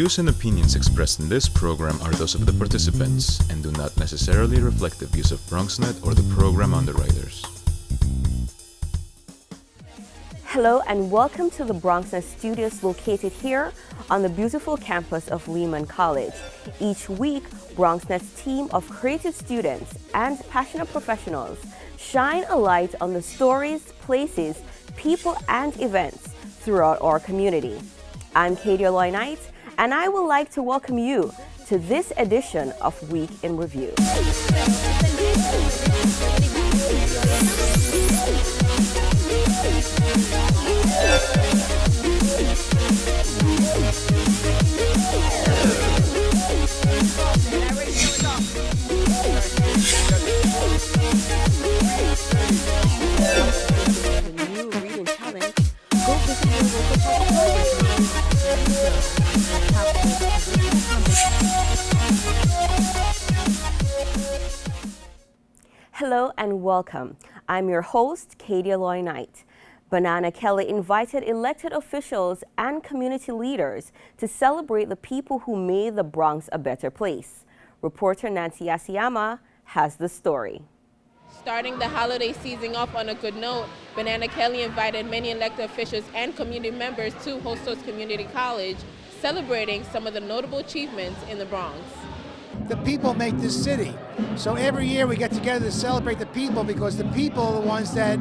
views and opinions expressed in this program are those of the participants and do not necessarily reflect the views of BronxNet or the program underwriters. Hello and welcome to the BronxNet studios located here on the beautiful campus of Lehman College. Each week, BronxNet's team of creative students and passionate professionals shine a light on the stories, places, people, and events throughout our community. I'm Katie Knight, and I would like to welcome you to this edition of Week in Review. Hello and welcome. I'm your host, Katie Knight. Banana Kelly invited elected officials and community leaders to celebrate the people who made the Bronx a better place. Reporter Nancy Asiyama has the story. Starting the holiday season off on a good note, Banana Kelly invited many elected officials and community members to Hostos Community College, celebrating some of the notable achievements in the Bronx. The people make this city. So every year we get together to celebrate the people because the people are the ones that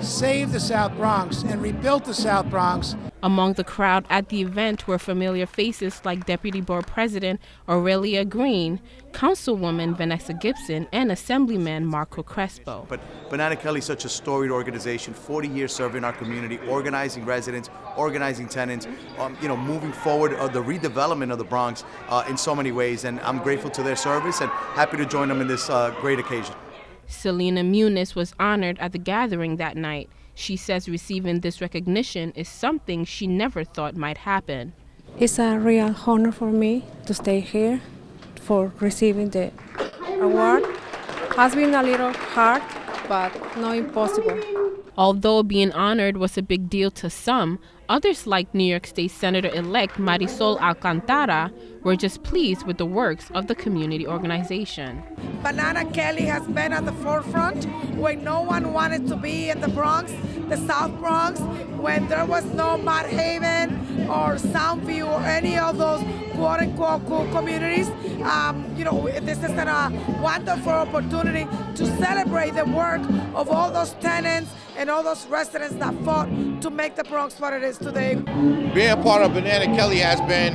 saved the South Bronx and rebuilt the South Bronx. Among the crowd at the event were familiar faces like Deputy Board President Aurelia Green, Councilwoman Vanessa Gibson, and Assemblyman Marco Crespo. But Banana Kelly is such a storied organization, 40 years serving our community, organizing residents, organizing tenants, moving forward the redevelopment of the Bronx in so many ways. And I'm grateful to their service and happy to join them in this great occasion. Selena Muniz was honored at the gathering that night. She says receiving this recognition is something she never thought might happen. It's a real honor for me to stay here for receiving the award. Has been a little hard, but not impossible. Although being honored was a big deal to some, others like New York State Senator-elect Marisol Alcantara were just pleased with the works of the community organization. Banana Kelly has been at the forefront when no one wanted to be in the Bronx, the South Bronx, when there was no Mott Haven or Soundview or any of those quote-unquote cool communities. This is a wonderful opportunity to celebrate the work of all those tenants and all those residents that fought to make the Bronx what it is today. Being a part of Banana Kelly has been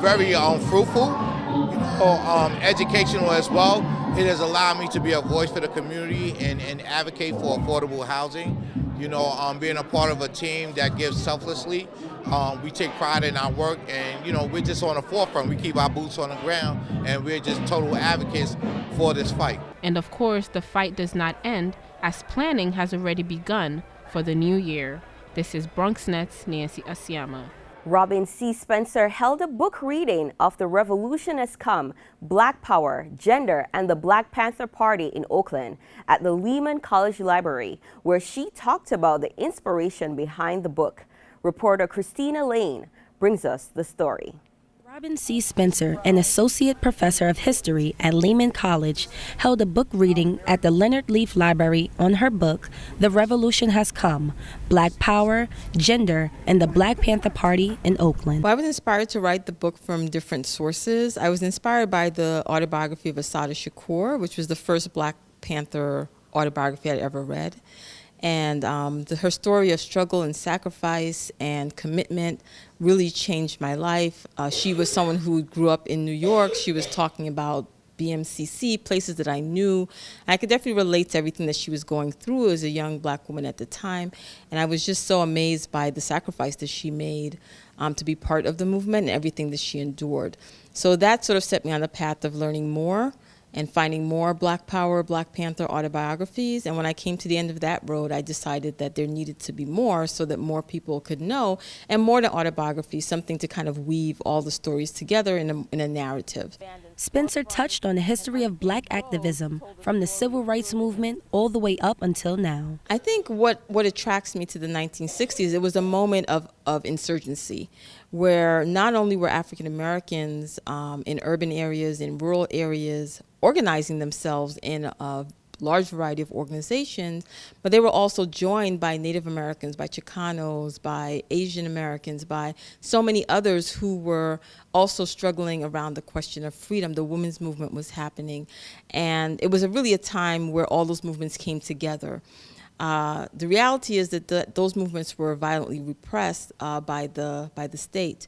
very fruitful, educational as well. It has allowed me to be a voice for the community and advocate for affordable housing. Being a part of a team that gives selflessly, we take pride in our work, and we're just on the forefront. We keep our boots on the ground, and we're just total advocates for this fight. And of course, the fight does not end, as planning has already begun for the new year. This is BronxNet's Nancy Asiyama. Robin C. Spencer held a book reading of The Revolution Has Come, Black Power, Gender, and the Black Panther Party in Oakland at the Lehman College Library, where she talked about the inspiration behind the book. Reporter Christina Lane brings us the story. Robin C. Spencer, an associate professor of history at Lehman College, held a book reading at the Leonard Leaf Library on her book, The Revolution Has Come, Black Power, Gender, and the Black Panther Party in Oakland. Well, I was inspired to write the book from different sources. I was inspired by the autobiography of Assata Shakur, which was the first Black Panther autobiography I'd ever read. And her story of struggle and sacrifice and commitment really changed my life. She was someone who grew up in New York. She was talking about BMCC, places that I knew. I could definitely relate to everything that she was going through as a young Black woman at the time. And I was just so amazed by the sacrifice that she made to be part of the movement and everything that she endured. So that sort of set me on the path of learning more and finding more Black Power, Black Panther autobiographies. And when I came to the end of that road, I decided that there needed to be more so that more people could know, and more than autobiographies, something to kind of weave all the stories together in a narrative. Spencer touched on the history of Black activism from the civil rights movement all the way up until now. I think what attracts me to the 1960s, it was a moment of insurgency where not only were African Americans in urban areas, in rural areas, organizing themselves in a large variety of organizations, but they were also joined by Native Americans, by Chicanos, by Asian Americans, by so many others who were also struggling around the question of freedom. The women's movement was happening, and it was really a time where all those movements came together. The reality is that those movements were violently repressed by the state.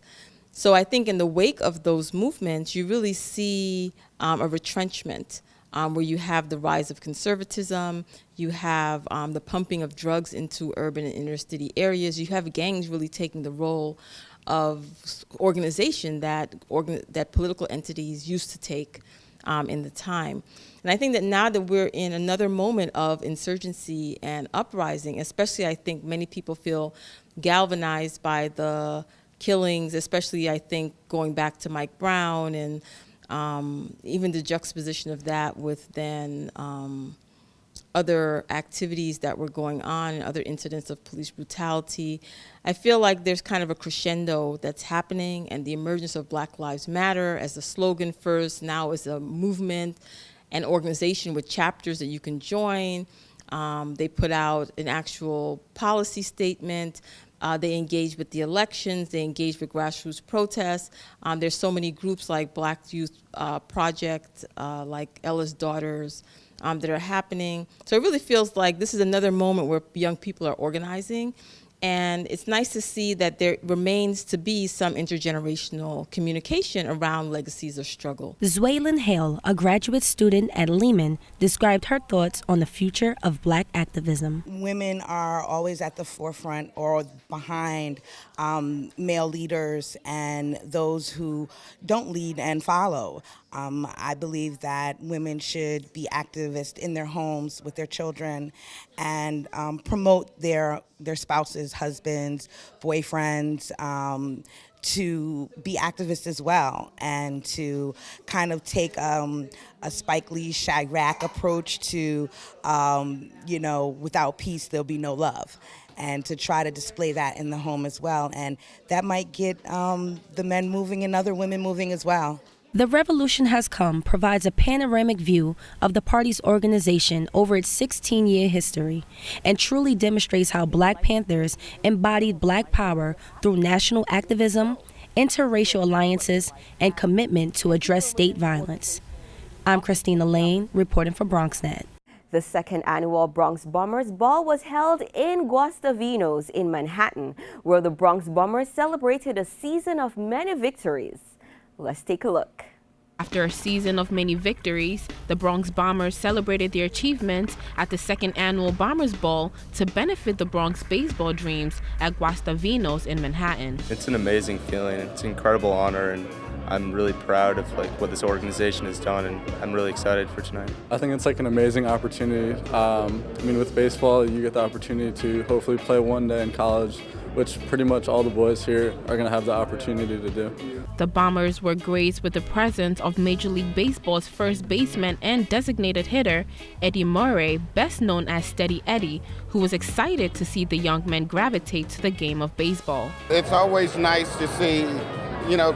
So I think in the wake of those movements, you really see a retrenchment where you have the rise of conservatism, you have the pumping of drugs into urban and inner city areas, you have gangs really taking the role of organization that political entities used to take in the time. And I think that now that we're in another moment of insurgency and uprising, especially I think many people feel galvanized by the killings, especially I think going back to Mike Brown and even the juxtaposition of that with then other activities that were going on and other incidents of police brutality. I feel like there's kind of a crescendo that's happening, and the emergence of Black Lives Matter as a slogan first, now as a movement, an organization with chapters that you can join. They put out an actual policy statement. They engage with the elections. They engage with grassroots protests. There's so many groups like Black Youth Project, like Ella's Daughters, that are happening. So it really feels like this is another moment where young people are organizing. And it's nice to see that there remains to be some intergenerational communication around legacies of struggle. Zwaylin Hale, a graduate student at Lehman, described her thoughts on the future of Black activism. Women are always at the forefront or behind male leaders and those who don't lead and follow. I believe that women should be activists in their homes with their children and promote their spouses, husbands, boyfriends, to be activists as well, and to kind of take a Spike Lee Chirac approach to, without peace there'll be no love, and to try to display that in the home as well. And that might get the men moving and other women moving as well. The Revolution Has Come provides a panoramic view of the party's organization over its 16-year history and truly demonstrates how Black Panthers embodied Black power through national activism, interracial alliances, and commitment to address state violence. I'm Christina Lane, reporting for BronxNet. The second annual Bronx Bombers Ball was held in Guastavinos in Manhattan, where the Bronx Bombers celebrated a season of many victories. Let's take a look. After a season of many victories, the Bronx Bombers celebrated their achievements at the second annual Bombers Ball to benefit the Bronx baseball dreams at Guastavinos in Manhattan. It's an amazing feeling. It's an incredible honor, and I'm really proud of what this organization has done, and I'm really excited for tonight. I think it's an amazing opportunity. With baseball, you get the opportunity to hopefully play one day in college, which pretty much all the boys here are going to have the opportunity to do. The Bombers were graced with the presence of Major League Baseball's first baseman and designated hitter, Eddie Murray, best known as Steady Eddie, who was excited to see the young men gravitate to the game of baseball. It's always nice to see,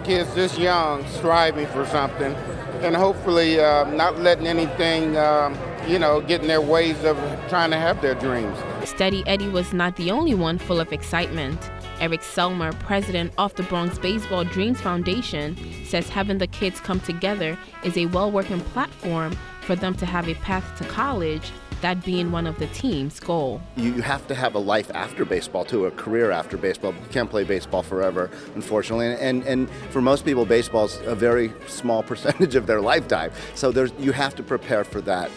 kids this young striving for something, and hopefully not letting anything, get in their ways of trying to have their dreams. Steady Eddie was not the only one full of excitement. Eric Selmer, president of the Bronx Baseball Dreams Foundation, says having the kids come together is a well-working platform for them to have a path to college, that being one of the team's goal. You have to have a life after baseball, too, a career after baseball. You can't play baseball forever, unfortunately. And for most people, baseball's a very small percentage of their lifetime. So you have to prepare for that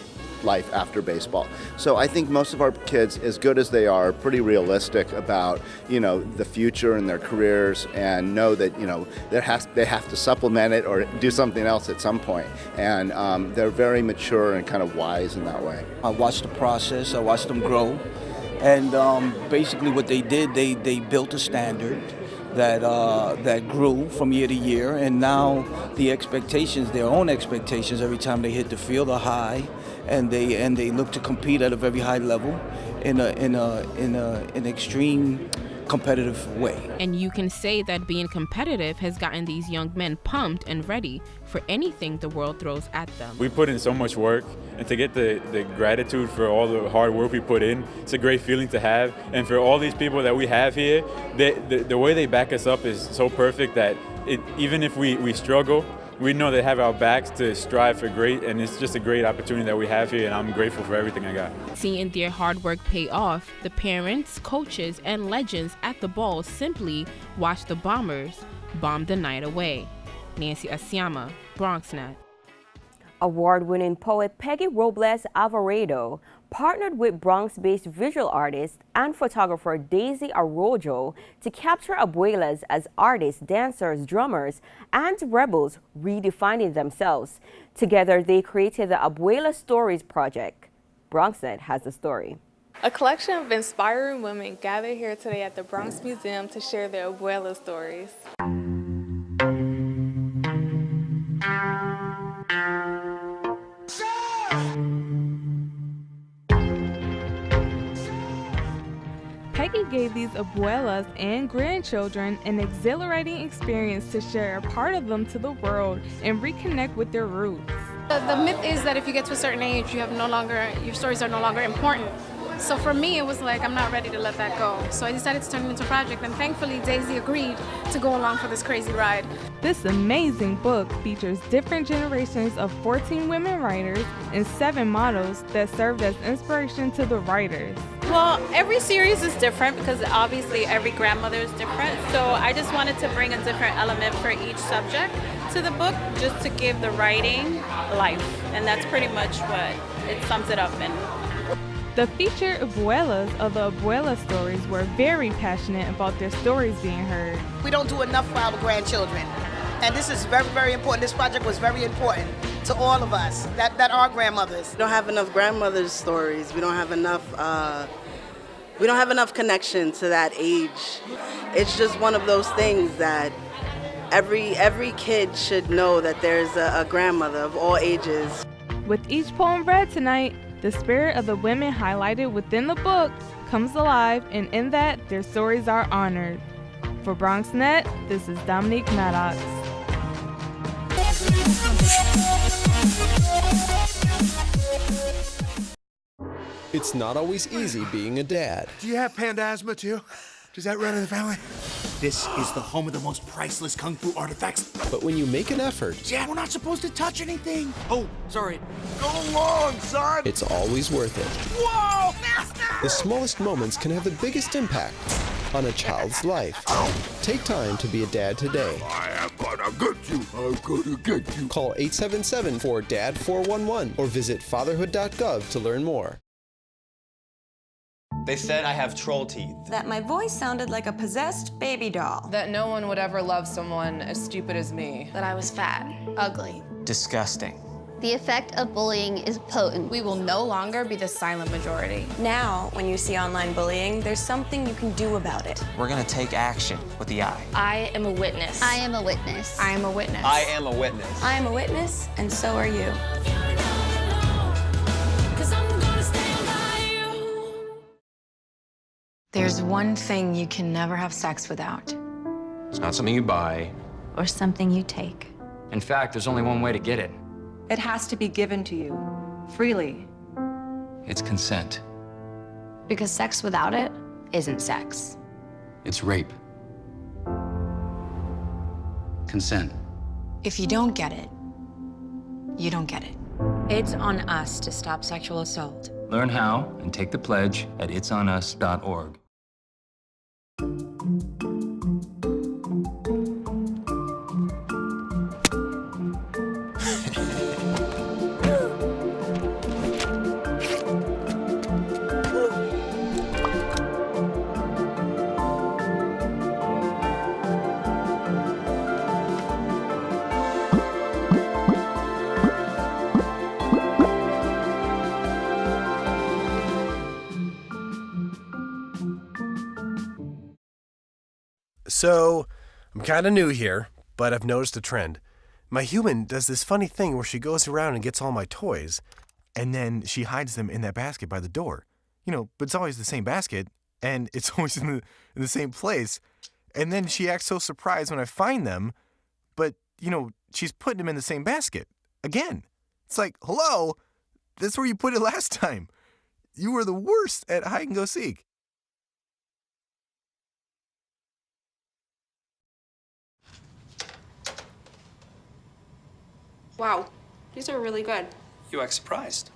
life after baseball. So I think most of our kids, as good as they are pretty realistic about, the future and their careers, and know that, they have to supplement it or do something else at some point. And they're very mature and kind of wise in that way. I watched the process, I watched them grow. And basically what they did, they built a standard that grew from year to year, and now the expectations, their own expectations, every time they hit the field are high, and they look to compete at a very high level in an extreme competitive way. And you can say that being competitive has gotten these young men pumped and ready for anything the world throws at them. We put in so much work, and to get the gratitude for all the hard work we put in, it's a great feeling to have. And for all these people that we have here, the way they back us up is so perfect that even if we struggle, we know they have our backs to strive for great, and it's just a great opportunity that we have here, and I'm grateful for everything I got. Seeing their hard work pay off, the parents, coaches, and legends at the ball simply watch the Bombers bomb the night away. Nancy Asiama, BronxNet. Award-winning poet Peggy Robles Alvarado partnered with Bronx-based visual artist and photographer Daisy Arroyo to capture abuelas as artists, dancers, drummers, and rebels redefining themselves. Together, they created the Abuela Stories project. BronxNet has the story. A collection of inspiring women gathered here today at the Bronx Museum to share their Abuela stories. Peggy gave these abuelas and grandchildren an exhilarating experience to share a part of them to the world and reconnect with their roots. The myth is that if you get to a certain age, your stories are no longer important. So for me, it was like, I'm not ready to let that go. So I decided to turn it into a project, and thankfully Daisy agreed to go along for this crazy ride. This amazing book features different generations of 14 women writers and 7 models that served as inspiration to the writers. Well, every series is different because obviously every grandmother is different. So I just wanted to bring a different element for each subject to the book just to give the writing life. And that's pretty much what it sums it up in. The featured abuelas of the Abuela Stories were very passionate about their stories being heard. We don't do enough for our grandchildren. And this is very, very important. This project was very important to all of us that are grandmothers. We don't have enough grandmothers' stories. We don't have enough connection to that age. It's just one of those things that every kid should know that there's a grandmother of all ages. With each poem read tonight, the spirit of the women highlighted within the book comes alive, and in that, their stories are honored. For BronxNet, this is Dominique Maddox. It's not always easy being a dad. Do you have panda asthma too? Does that run in the family? This is the home of the most priceless kung fu artifacts. But when you make an effort, Dad, we're not supposed to touch anything. Oh, sorry. Go long, son. it's always worth it. Whoa! The smallest moments can have the biggest impact on a child's life. Take time to be a dad today. I am gonna get you. I'm gonna get you. Call 877-4DAD-411 or visit fatherhood.gov to learn more. They said I have troll teeth. That my voice sounded like a possessed baby doll. That no one would ever love someone as stupid as me. That I was fat, ugly. Disgusting. The effect of bullying is potent. We will no longer be the silent majority. Now, when you see online bullying, there's something you can do about it. We're gonna take action with the I. I am a witness. I am a witness. I am a witness. I am a witness. I am a witness, and so are you. There's one thing you can never have sex without. It's not something you buy. Or something you take. In fact, there's only one way to get it. It has to be given to you, freely. It's consent. Because sex without it isn't sex. It's rape. Consent. If you don't get it, you don't get it. It's on us to stop sexual assault. Learn how and take the pledge at itsonus.org. So, I'm kind of new here, but I've noticed a trend. My human does this funny thing where she goes around and gets all my toys, and then she hides them in that basket by the door. But it's always the same basket, and it's always in the same place. And then she acts so surprised when I find them, but, she's putting them in the same basket again. It's like, hello, that's where you put it last time. You were the worst at hide and go seek. Wow, these are really good. You act surprised.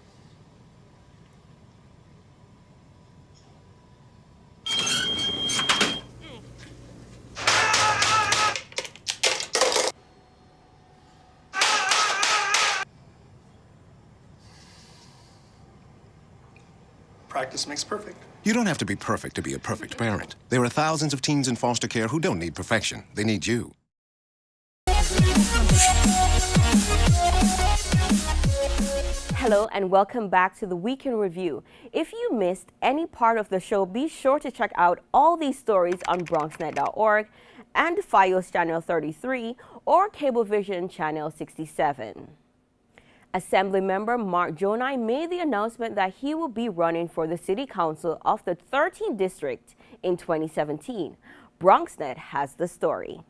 Practice makes perfect. You don't have to be perfect to be a perfect parent. There are thousands of teens in foster care who don't need perfection. They need you. Hello and welcome back to the Weekend Review. If you missed any part of the show, be sure to check out all these stories on BronxNet.org and FiOS Channel 33 or Cablevision Channel 67. Assemblymember Mark Jonai made the announcement that he will be running for the City Council of the 13th District in 2017. BronxNet has the story.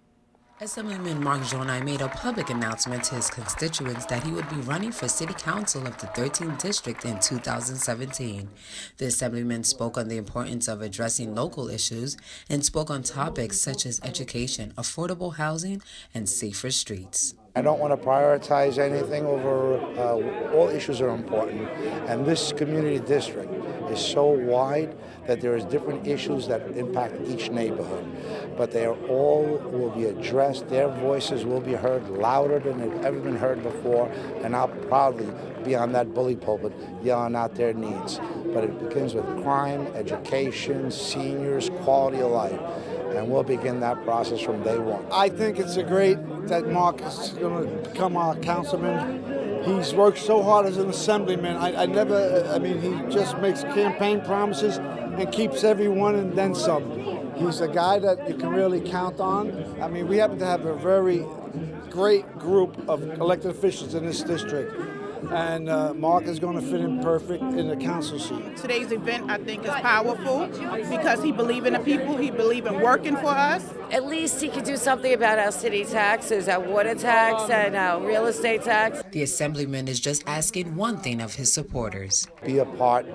Assemblyman Mark Jonai made a public announcement to his constituents that he would be running for City Council of the 13th District in 2017. The Assemblyman spoke on the importance of addressing local issues and spoke on topics such as education, affordable housing, and safer streets. I don't want to prioritize anything over, all issues are important, and this community district is so wide that there is different issues that impact each neighborhood, but they are all will be addressed, their voices will be heard louder than they've ever been heard before, and I'll proudly be on that bully pulpit yelling out their needs. But it begins with crime, education, seniors, quality of life. And we'll begin that process from day one. I think it's great that Mark is going to become our councilman. He's worked so hard as an assemblyman. He just makes campaign promises and keeps everyone and then some. He's a guy that you can really count on. I mean, we happen to have a very great group of elected officials in this district. And Mark is going to fit in perfect in the council seat. Today's event, I think, is powerful because he believes in the people, he believes in working for us. At least he could do something about our city taxes, our water tax, and our real estate tax. The Assemblyman is just asking one thing of his supporters. Be a part.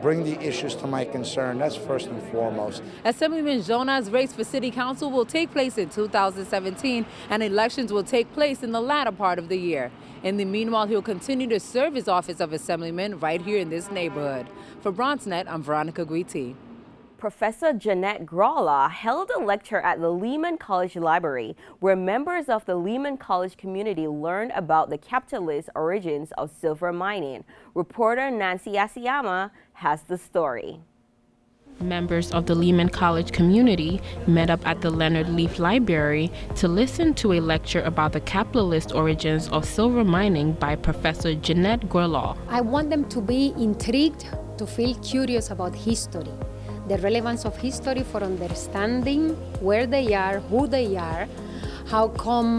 Bring the issues to my concern. That's first and foremost. Assemblyman Jonai's race for City Council will take place in 2017, and elections will take place in the latter part of the year. In the meanwhile, he'll continue to serve his office of Assemblyman right here in this neighborhood. For BronxNet, I'm Veronica Guiti. Professor Jennett held a lecture at the Lehman College Library where members of the Lehman College community learned about the capitalist origins of silver mining. Reporter Nancy Asiyama has the story. Members of the Lehman College community met up at the Leonard Leaf Library to listen to a lecture about the capitalist origins of silver mining by Professor Jennett. I want them to be intrigued, to feel curious about history, the relevance of history for understanding where they are, who they are, how come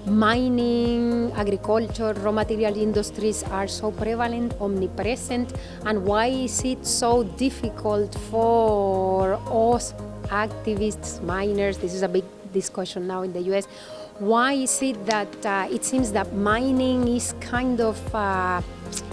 mining, agriculture, raw material industries are so prevalent, omnipresent, and why is it so difficult for us activists, miners, this is a big discussion now in the US, why is it that it seems that mining is kind of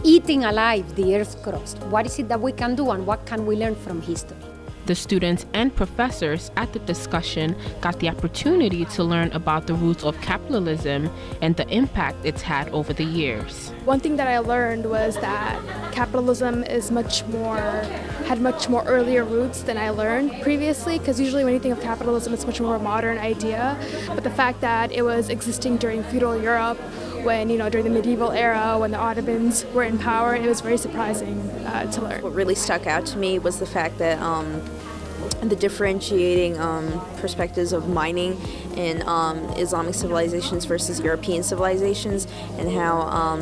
eating alive the Earth's crust? What is it that we can do and what can we learn from history? The students and professors at the discussion got the opportunity to learn about the roots of capitalism and the impact it's had over the years. One thing that I learned was that capitalism is had much more earlier roots than I learned previously, because usually when you think of capitalism, it's much more a modern idea. But the fact that it was existing during feudal Europe, when, during the medieval era, when the Ottomans were in power, it was very surprising to learn. What really stuck out to me was the fact that the differentiating perspectives of mining in Islamic civilizations versus European civilizations, and how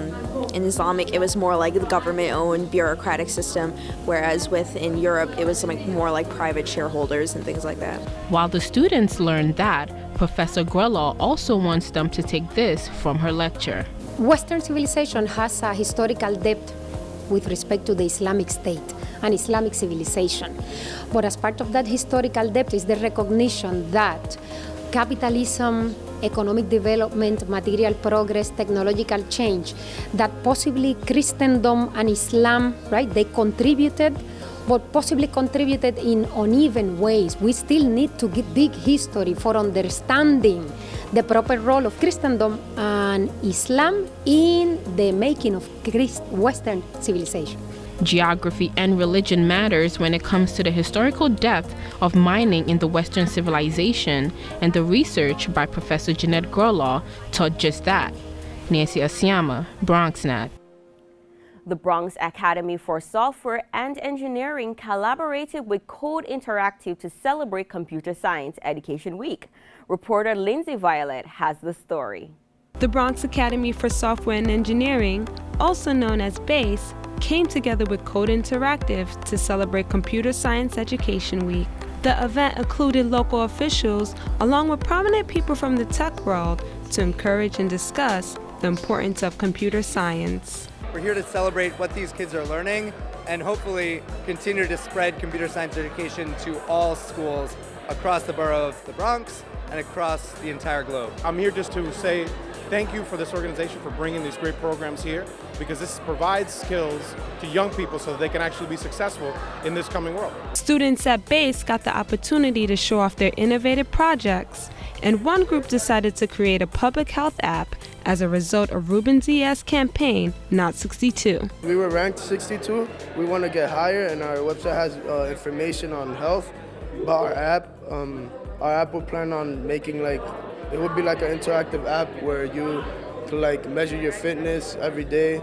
in Islamic it was more like the government-owned bureaucratic system, whereas in Europe it was more like private shareholders and things like that. While the students learned that, Professor Grella also wants them to take this from her lecture. Western civilization has a historical depth with respect to the Islamic State and Islamic civilization. But as part of that historical depth is the recognition that capitalism, economic development, material progress, technological change, that possibly Christendom and Islam, right, they contributed, but possibly contributed in uneven ways. We still need to dig history for understanding the proper role of Christendom and Islam in the making of Western civilization. Geography and religion matters when it comes to the historical depth of mining in the Western civilization, and the research by Professor Jennett taught just that. Nancy Asiama, BronxNet. The Bronx Academy for Software and Engineering collaborated with Code Interactive to celebrate Computer Science Education Week. Reporter Lindsay Violet has the story. The Bronx Academy for Software and Engineering, also known as BASE, came together with Code Interactive to celebrate Computer Science Education Week. The event included local officials along with prominent people from the tech world to encourage and discuss the importance of computer science. We're here to celebrate what these kids are learning and hopefully continue to spread computer science education to all schools across the borough of the Bronx and across the entire globe. I'm here just to say thank you for this organization for bringing these great programs here, because this provides skills to young people so that they can actually be successful in this coming world. Students at BASE got the opportunity to show off their innovative projects, and one group decided to create a public health app as a result of Ruben Diaz's campaign, Not 62. We were ranked 62. We want to get higher, and our website has information on health about our app. Our app will plan on making it would be like an interactive app where you can measure your fitness every day,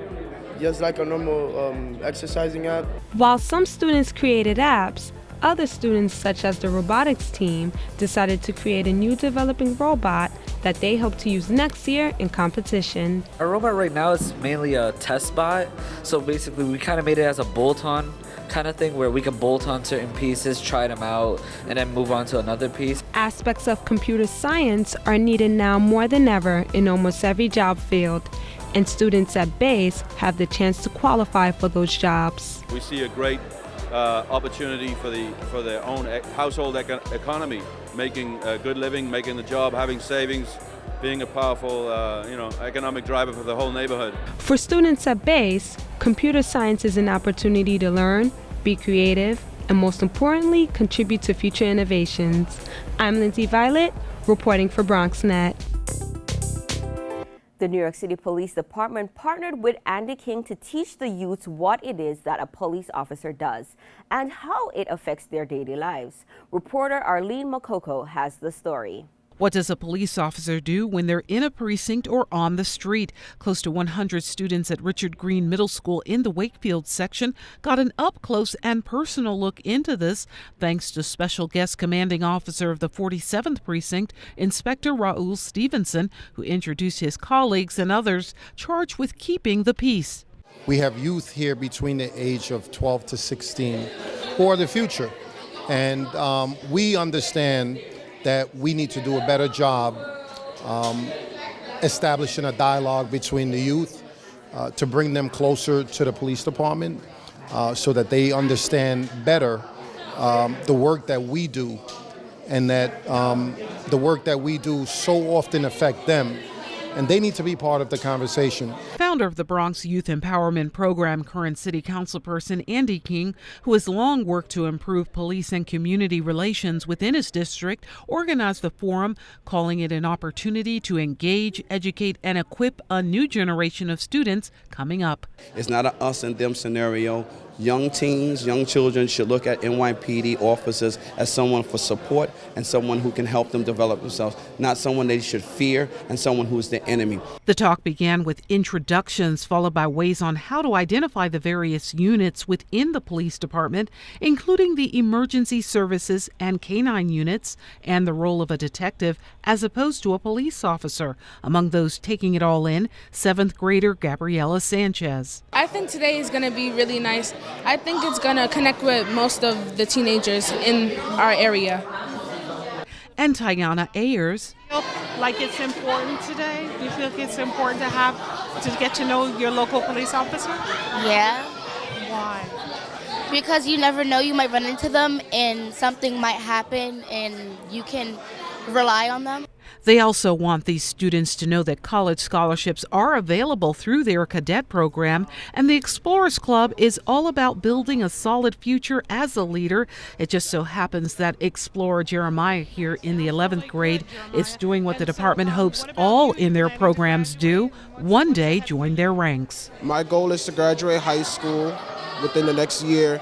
just like a normal exercising app. While some students created apps, other students, such as the robotics team, decided to create a new developing robot that they hope to use next year in competition. Our robot right now is mainly a test bot, so basically we kind of made it as a bolt-on kind of thing where we can bolt on certain pieces, try them out, and then move on to another piece. Aspects of computer science are needed now more than ever in almost every job field, and students at BASE have the chance to qualify for those jobs. We see a great opportunity for their own household economy, making a good living, making the job, having savings, being a powerful economic driver for the whole neighborhood. For students at BASE, computer science is an opportunity to learn, be creative, and most importantly, contribute to future innovations. I'm Lindsay Violet, reporting for BronxNet. The New York City Police Department partnered with Andy King to teach the youths what it is that a police officer does and how it affects their daily lives. Reporter Arlene Makoko has the story. What does a police officer do when they're in a precinct or on the street? Close to 100 students at Richard Green Middle School in the Wakefield section got an up-close and personal look into this thanks to special guest commanding officer of the 47th Precinct, Inspector Raul Stevenson, who introduced his colleagues and others charged with keeping the peace. We have youth here between the age of 12 to 16 who are the future, and we understand that we need to do a better job establishing a dialogue between the youth to bring them closer to the police department so that they understand better the work that we do, and that the work that we do so often affect them, and they need to be part of the conversation. Founder of the Bronx Youth Empowerment Program, current City Councilperson Andy King, who has long worked to improve police and community relations within his district, organized the forum, calling it an opportunity to engage, educate, and equip a new generation of students coming up. It's not an us and them scenario. Young teens, young children should look at NYPD officers as someone for support and someone who can help them develop themselves, not someone they should fear and someone who is the enemy. The talk began with introductions, followed by ways on how to identify the various units within the police department, including the emergency services and canine units, and the role of a detective as opposed to a police officer. Among those taking it all in, 7th grader Gabriela Sanchez. I think today is going to be really nice. I think it's going to connect with most of the teenagers in our area. And Tayana Ayers. Like it's important today? You feel like it's important to get to know your local police officer? Yeah, Why? Because you never know, you might run into them and something might happen and you can rely on them. They also want these students to know that college scholarships are available through their cadet program, and the Explorers Club is all about building a solid future as a leader. It just so happens that Explorer Jeremiah here in the 11th grade is doing what the department hopes all in their programs do, one day join their ranks. My goal is to graduate high school within the next year,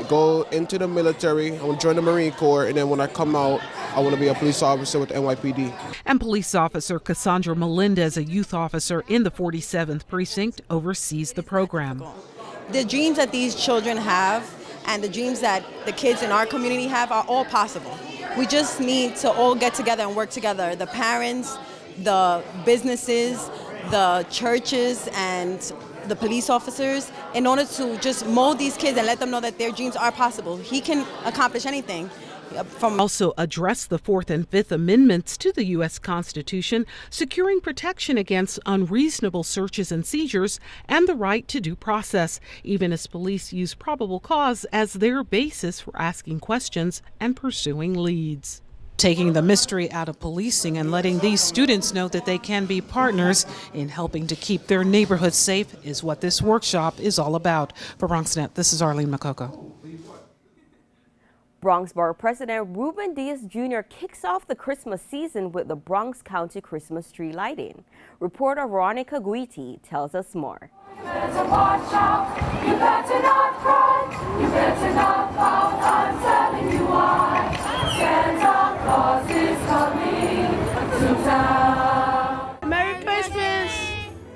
go into the military, I want to join the Marine Corps, and then when I come out, I want to be a police officer with the NYPD. And police officer Cassandra Melendez, a youth officer in the 47th precinct, oversees the program. The dreams that these children have and the dreams that the kids in our community have are all possible. We just need to all get together and work together. The parents, the businesses, the churches, and the police officers, in order to just mold these kids and let them know that their dreams are possible. He can accomplish anything. Also address the 4th and 5th Amendments to the U.S. Constitution, securing protection against unreasonable searches and seizures and the right to due process, even as police use probable cause as their basis for asking questions and pursuing leads. Taking the mystery out of policing and letting these students know that they can be partners in helping to keep their neighborhoods safe is what this workshop is all about. For BronxNet, this is Arlene Makoko. Bronx Borough President Ruben Diaz Jr. kicks off the Christmas season with the Bronx County Christmas tree lighting. Reporter Veronica Guiti tells us more. You better watch out, you better not cry, you better not pout, I'm telling you why. Santa Claus is coming to town. Merry Christmas!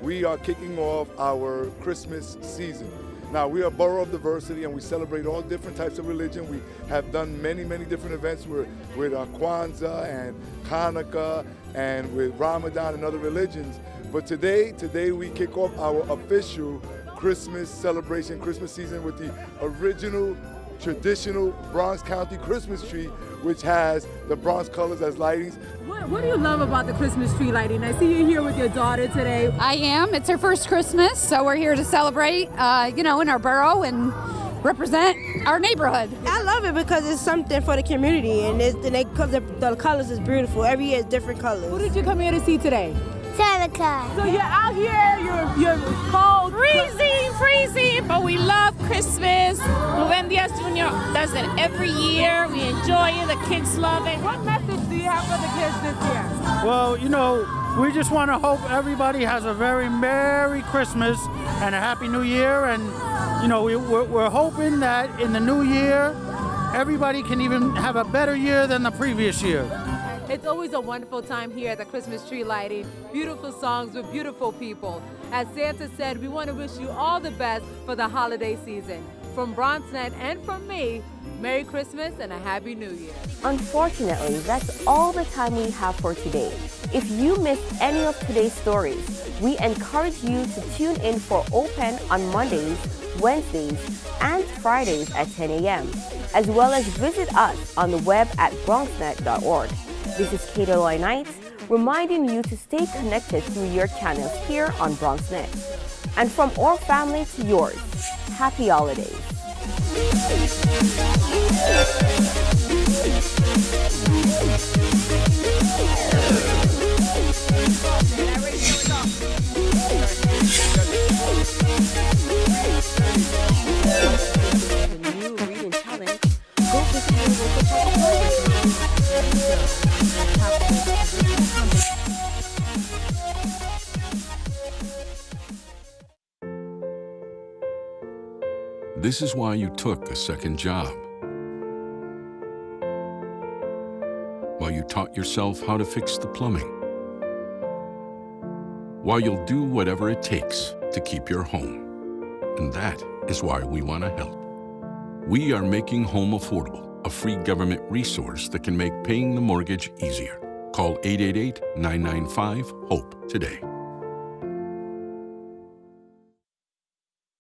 We are kicking off our Christmas season. Now, we are a borough of diversity and we celebrate all different types of religion. We have done many different events with Kwanzaa and Hanukkah and with Ramadan and other religions. But today we kick off our official Christmas celebration, Christmas season with the original traditional Bronx County Christmas tree, which has the Bronx colors as lightings. What do you love about the Christmas tree lighting? I see you here with your daughter today. I am. It's her first Christmas, so we're here to celebrate, in our borough and represent our neighborhood. I love it because it's something for the community, and the colors is beautiful. Every year is different colors. Who did you come here to see today? Santa Claus. So you're out here, you're cold. Freezing, but we love Christmas. Ruben Diaz Jr. does it every year. We enjoy it, the kids love it. What message do you have for the kids this year? Well, we just want to hope everybody has a very Merry Christmas and a Happy New Year. And, we're hoping that in the new year, everybody can even have a better year than the previous year. It's always a wonderful time here at the Christmas tree lighting. Beautiful songs with beautiful people. As Santa said, we want to wish you all the best for the holiday season. From BronxNet and from me, Merry Christmas and a Happy New Year. Unfortunately, that's all the time we have for today. If you missed any of today's stories, we encourage you to tune in for Open on Mondays, Wednesdays, and Fridays at 10 a.m., as well as visit us on the web at BronxNet.org. This is Kate Eloy Knight, reminding you to stay connected through your channels here on BronxNet. And from our family to yours, happy holidays. The new reading challenge. Go visit your local public This is why you took a second job. Why you taught yourself how to fix the plumbing. Why you'll do whatever it takes to keep your home. And that is why we want to help. We are making home affordable, a free government resource that can make paying the mortgage easier. Call 888-995-HOPE today.